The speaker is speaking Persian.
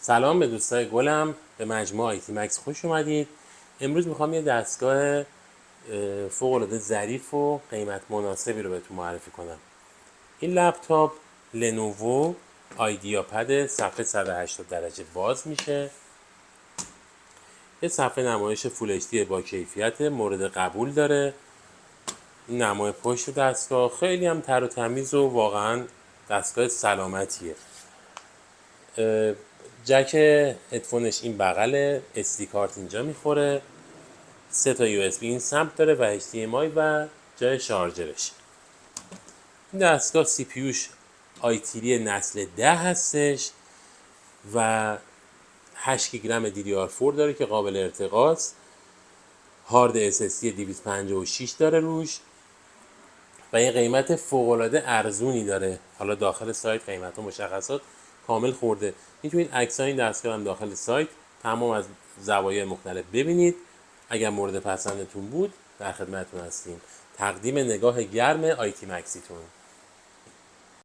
سلام به دوستای گلم، به مجموعه آیتی مکس خوش اومدید. امروز میخوام یه دستگاه فوق العاده ظریف و قیمت مناسبی رو بهتون معرفی کنم. این لپتاپ لنوو آیدیا پد صفحه 180 درجه باز میشه. یه صفحه نمایش فول اچ دی با کیفیت مورد قبول داره. این نمای پشت دستگاه خیلی هم تر و تمیز و واقعا دستگاه سلامتیه. جک هدفونش این بغله، SD کارت اینجا میخوره، 3 تا USB این سمت داره و HDMI و جای شارژرش. این دستگاه CPUش آیتیری نسل 10 هستش و 8 گیگرم DDR4 داره که قابل ارتقاست. هارد SSD 256 داره روش و یه قیمت فوق‌العاده ارزونی داره. حالا داخل سایت قیمت و مشخصات کامل خورده. میتونید عکسای این دستگاه هم داخل سایت تمام از زوایای مختلف ببینید. اگر مورد پسندتون بود در خدمتتون هستیم. تقدیم نگاه گرم آیتی مکسیتون.